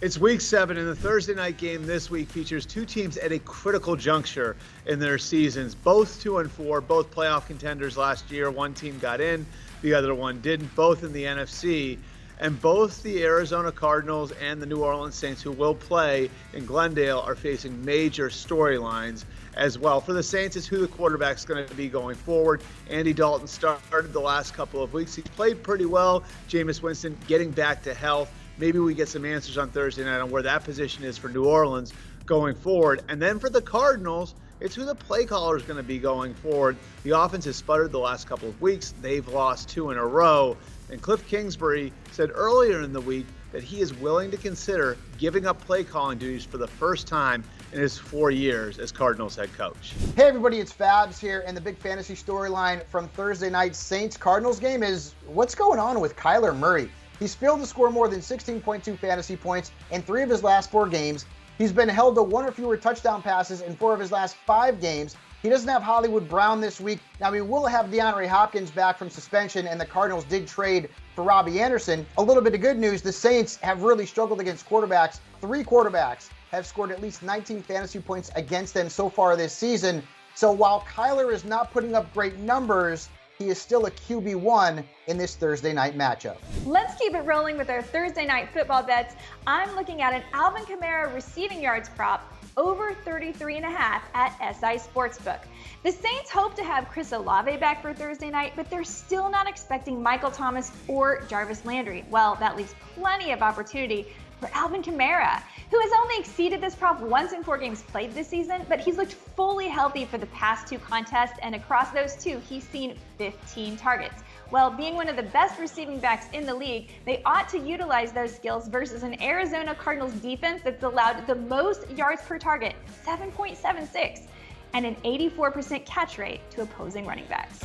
It's week 7, and the Thursday night game this week features two teams at a critical juncture in their seasons. Both 2-4, both playoff contenders last year. One team got in, the other one didn't, both in the NFC. And both the Arizona Cardinals and the New Orleans Saints, who will play in Glendale, are facing major storylines as well. For the Saints, it's who the quarterback's going to be going forward. Andy Dalton started the last couple of weeks. He's played pretty well. Jameis Winston getting back to health. Maybe we get some answers on Thursday night on where that position is for New Orleans going forward. And then for the Cardinals, it's who the play caller is going to be going forward. The offense has sputtered the last couple of weeks. They've lost 2 in a row. And Cliff Kingsbury said earlier in the week that he is willing to consider giving up play calling duties for the first time in his 4 years as Cardinals head coach. Hey everybody, it's Fabs here, and the big fantasy storyline from Thursday night's Saints-Cardinals game is what's going on with Kyler Murray. He's failed to score more than 16.2 fantasy points in 3 of his last 4 games. He's been held to 1 or fewer touchdown passes in 4 of his last 5 games. He doesn't have Hollywood Brown this week. Now, we will have DeAndre Hopkins back from suspension, and the Cardinals did trade for Robbie Anderson. A little bit of good news, the Saints have really struggled against quarterbacks. 3 quarterbacks have scored at least 19 fantasy points against them so far this season. So while Kyler is not putting up great numbers, he is still a QB1 in this Thursday night matchup. Let's keep it rolling with our Thursday night football bets. I'm looking at an Alvin Kamara receiving yards prop over 33.5 at SI Sportsbook. The Saints hope to have Chris Olave back for Thursday night, but they're still not expecting Michael Thomas or Jarvis Landry. Well, that leaves plenty of opportunity for Alvin Kamara, who has only exceeded this prop once in 4 games played this season, but he's looked fully healthy for the past 2 contests, and across those 2, he's seen 15 targets. Well, being one of the best receiving backs in the league, they ought to utilize those skills versus an Arizona Cardinals defense that's allowed the most yards per target, 7.76, and an 84% catch rate to opposing running backs.